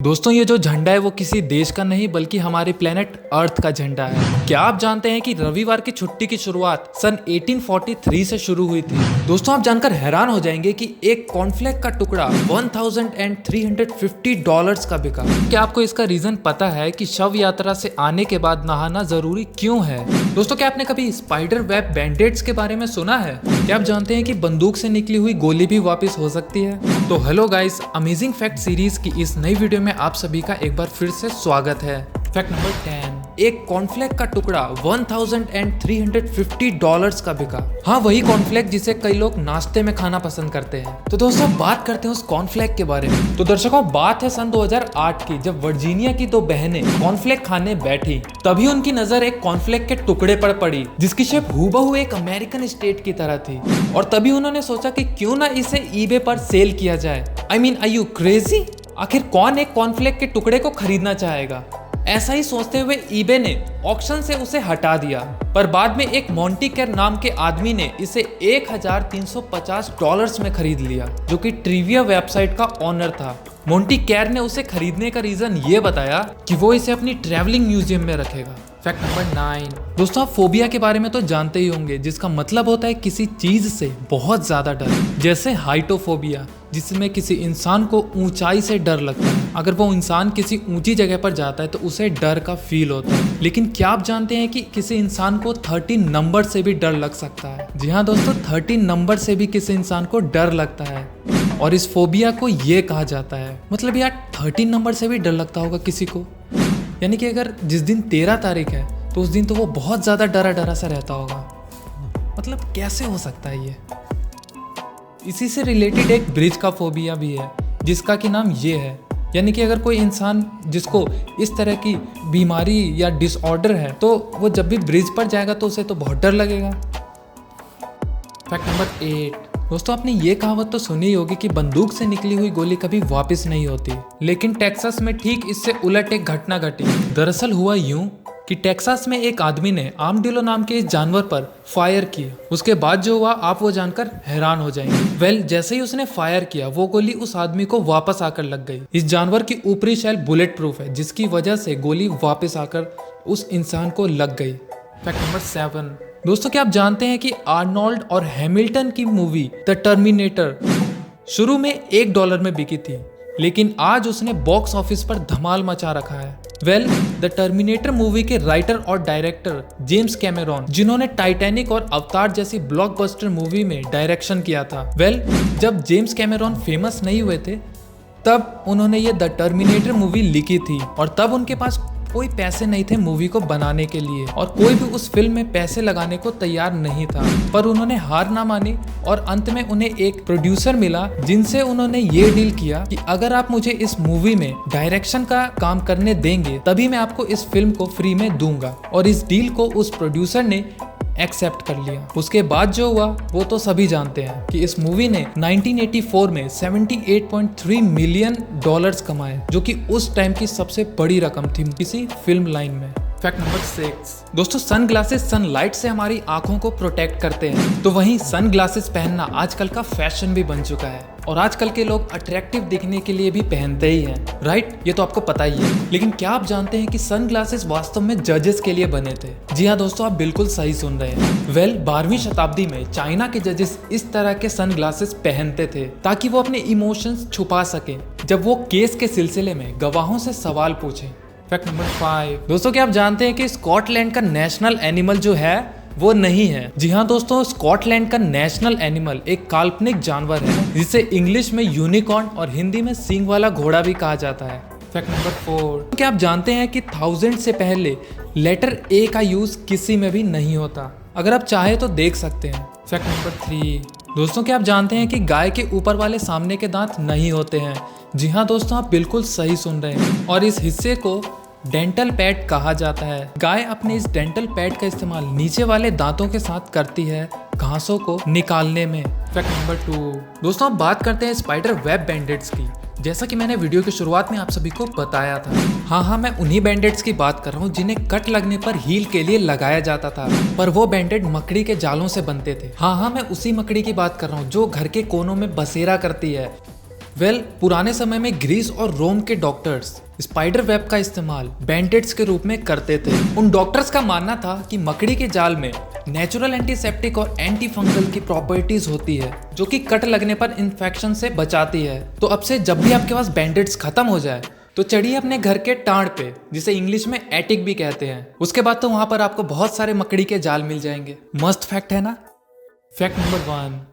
दोस्तों ये जो झंडा है वो किसी देश का नहीं बल्कि हमारे प्लेनेट अर्थ का झंडा है। क्या आप जानते हैं कि रविवार की छुट्टी की शुरुआत सन 1843 से शुरू हुई थी। दोस्तों आप जानकर हैरान हो जाएंगे कि एक कॉर्नफ्लेक्स का टुकड़ा $1350 का बिका। क्या आपको इसका रीजन पता है कि शव यात्रा से आने के बाद नहाना जरूरी क्यों है? दोस्तों क्या आपने कभी स्पाइडर वेब बैंडेड्स के बारे में सुना है? क्या आप जानते हैं कि बंदूक से निकली हुई गोली भी वापस हो सकती है? तो hello guys, amazing fact series की इस नई वीडियो में आप सभी का एक बार फिर से स्वागत है। फैक्ट नंबर 10, एक कॉर्नफ्लेक्स का टुकड़ा $1350 का बिका। हाँ, वही कॉर्नफ्लेक्स जिसे कई लोग नाश्ते में खाना पसंद करते हैं। तो दोस्तों बात करते हैं उस कॉर्नफ्लेक्स के बारे में। तो दर्शकों बात है सन 2008 की, जब वर्जीनिया की दो बहनें कॉर्नफ्लेक्स खाने बैठी, तभी उनकी नजर एक कॉर्नफ्लेक्स के टुकड़े पर पड़ी जिसकी शेप हूबहू एक अमेरिकन स्टेट की तरह थी। और तभी उन्होंने सोचा कि क्यों ना इसे ईबे पर सेल किया जाए। I mean, are you crazy? आखिर कौन एक कॉर्नफ्लेक्स के टुकड़े को खरीदना चाहेगा? ऐसा ही सोचते हुए ईबे ने ऑक्शन से उसे हटा दिया, पर बाद में एक मोंटी कैर नाम के आदमी ने इसे $1350 में खरीद लिया, जो कि ट्रिविया वेबसाइट का ओनर था। मोंटी कैर ने उसे खरीदने का रीजन ये बताया कि वो इसे अपनी ट्रैवलिंग म्यूजियम में रखेगा। फैक्ट नंबर 9, दोस्तों आप फोबिया के बारे में तो जानते ही होंगे, जिसका मतलब होता है किसी चीज से बहुत ज्यादा डर। जैसे हाइटोफोबिया, जिसमें किसी इंसान को ऊंचाई से डर लगता है। अगर वो इंसान किसी ऊंची जगह पर जाता है तो उसे डर का फील होता है। लेकिन क्या आप जानते हैं कि किसी इंसान को 13 नंबर से भी डर लग सकता है? जी हाँ दोस्तों, 13 नंबर से भी किसी इंसान को डर लगता है, और इस फोबिया को ये कहा जाता है। मतलब यार 13 नंबर से भी डर लगता होगा किसी को, यानी कि अगर जिस दिन 13 तारीख है तो उस दिन तो वो बहुत ज्यादा डरा डरा सा रहता होगा। मतलब कैसे हो सकता है ये? इसी से रिलेटेड एक ब्रिज का फोबिया भी है, जिसका कि नाम ये है, यानी कि अगर कोई इंसान जिसको इस तरह की बीमारी या डिसऑर्डर है तो वो जब भी ब्रिज पर जाएगा तो उसे तो बहुत डर लगेगा। फैक्ट नंबर 8, दोस्तों आपने ये कहावत तो सुनी होगी कि बंदूक से निकली हुई गोली कभी वापस नहीं होती। लेकिन टेक्सास में ठीक इससे उलट एक घटना घटी। दरअसल हुआ यूं कि टेक्सास में एक आदमी ने आर्मडिलो नाम के इस जानवर पर फायर किया। उसके बाद जो हुआ आप वो जानकर हैरान हो जाएंगे। जैसे ही उसने फायर किया वो गोली उस आदमी को वापस आकर लग गई। इस जानवर की ऊपरी शेल बुलेट प्रूफ है, जिसकी वजह से गोली वापस आकर उस इंसान को लग गई। फैक्ट नंबर 7, दोस्तों क्या आप जानते हैं कि आर्नोल्ड और हैमिल्टन की मूवी द टर्मिनेटर शुरू में $1 में बिकी थी, लेकिन आज उसने बॉक्स ऑफिस पर धमाल मचा रखा है। द टर्मिनेटर मूवी के राइटर और डायरेक्टर जेम्स कैमेरॉन, जिन्होंने टाइटैनिक और अवतार जैसी ब्लॉकबस्टर मूवी में डायरेक्शन किया था। जब जेम्स कैमेरॉन फेमस नहीं हुए थे तब उन्होंने ये द टर्मिनेटर मूवी लिखी थी, और तब उनके पास कोई पैसे नहीं थे मूवी को बनाने के लिए, और कोई भी उस फिल्म में पैसे लगाने को तैयार नहीं था। पर उन्होंने हार ना मानी और अंत में उन्हें एक प्रोड्यूसर मिला, जिनसे उन्होंने ये डील किया कि अगर आप मुझे इस मूवी में डायरेक्शन का काम करने देंगे तभी मैं आपको इस फिल्म को फ्री में दूंगा। और इस डील को उस प्रोड्यूसर ने एक्सेप्ट कर लिया। उसके बाद जो हुआ वो तो सभी जानते हैं कि इस मूवी ने 1984 में $78.3 मिलियन कमाए, जो कि उस टाइम की सबसे बड़ी रकम थी किसी फिल्म लाइन में। फैक्ट नंबर 6, दोस्तों सनग्लासेस सनलाइट से हमारी आंखों को प्रोटेक्ट करते हैं, तो वहीं सनग्लासेस पहनना आजकल का फैशन भी बन चुका है, और आजकल के लोग अट्रैक्टिव दिखने के लिए भी पहनते ही हैं, राइट? ये तो आपको पता ही है। लेकिन क्या आप जानते हैं कि सनग्लासेस वास्तव में जजेस के लिए बने थे? जी हाँ दोस्तों, आप बिल्कुल सही सुन रहे हैं। 12वीं शताब्दी में चाइना के जजेस इस तरह के सनग्लासेस पहनते थे ताकि वो अपने इमोशंस छुपा सके जब वो केस के सिलसिले में गवाहों से सवाल पूछे। फैक्ट नंबर 5, दोस्तों क्या आप जानते हैं कि स्कॉटलैंड का नेशनल एनिमल जो है वो नहीं है? जी हाँ दोस्तों, स्कॉटलैंड का नेशनल एनिमल एक काल्पनिक जानवर है, जिसे इंग्लिश में यूनिकॉर्न और हिंदी में सींग वाला घोड़ा भी कहा जाता है। फैक्ट नंबर 4, क्या आप जानते हैं कि 1000 से पहले लेटर ए का यूज किसी में भी नहीं होता? अगर आप चाहे तो देख सकते हैं। फैक्ट नंबर 3, दोस्तों क्या आप जानते हैं कि गाय के ऊपर वाले सामने के दांत नहीं होते हैं? जी हाँ दोस्तों, आप बिल्कुल सही सुन रहे हैं, और इस हिस्से को डेंटल पैड कहा जाता है। गाय अपने इस डेंटल पैड का इस्तेमाल नीचे वाले दांतों के साथ करती है घासों को निकालने में। फैक्ट नंबर 2, दोस्तों अब बात करते हैं स्पाइडर वेब बैंडेड्स की। जैसा कि मैंने वीडियो की शुरुआत में आप सभी को बताया था, हाँ मैं उन्हीं बैंडेड्स की बात कर रहा हूँ जिन्हें कट लगने पर हील के लिए लगाया जाता था, पर वो बैंडेड मकड़ी के जालों से बनते थे। हाँ मैं उसी मकड़ी की बात कर रहा हूँ जो घर के कोनों में बसेरा करती है। पुराने समय में ग्रीस और रोम के डॉक्टर्स स्पाइडर वेब का इस्तेमाल बैंडेड्स के रूप में करते थे। उन डॉक्टर्स का मानना था कि मकड़ी के जाल में नेचुरल एंटीसेप्टिक और एंटी फंगल की प्रॉपर्टीज होती है जो कि कट लगने पर इन्फेक्शन से बचाती है। तो अब से जब भी आपके पास बैंडेड्स खत्म हो जाए तो चढ़िए अपने घर के टांड पे, जिसे इंग्लिश में एटिक भी कहते हैं। उसके बाद तो वहां पर आपको बहुत सारे मकड़ी के जाल मिल जाएंगे। मस्त फैक्ट है ना। Fact number 1।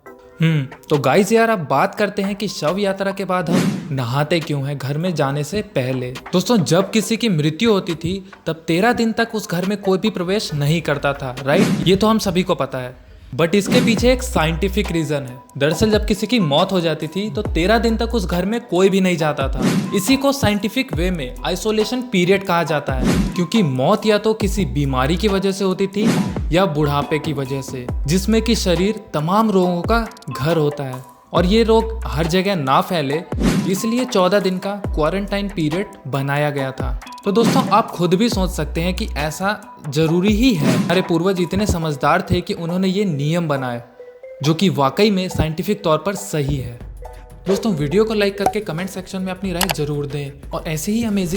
तो गाइस यार, अब बात करते हैं कि शव यात्रा के बाद हम नहाते क्यों हैं घर में जाने से पहले। दोस्तों, जब किसी की मृत्यु होती थी तब 13 दिन तक उस घर में कोई भी प्रवेश नहीं करता था, राइट? ये तो हम सभी को पता है, बट इसके पीछे एक साइंटिफिक रीजन है। दरअसल जब किसी की मौत हो जाती थी तो 13 दिन तक उस घर में कोई भी नहीं जाता था। इसी को साइंटिफिक वे में आइसोलेशन पीरियड कहा जाता है, क्योंकि मौत या तो किसी बीमारी की वजह से होती थी या बुढ़ापे की वजह से, जिसमें कि शरीर तमाम रोगों का घर होता है और ये रोग हर जगह ना फैले, इसलिए 14 दिन का क्वारंटाइन पीरियड बनाया गया था। तो दोस्तों, आप खुद भी सोच सकते हैं कि ऐसा जरूरी ही है। हमारे पूर्वज इतने समझदार थे कि उन्होंने ये नियम बनाए, जो कि वाकई में साइंटिफिक तौर पर सही है। दोस्तों, वीडियो को लाइक करके कमेंट सेक्शन में अपनी राय जरूर दें और ऐसे ही अमेजिंग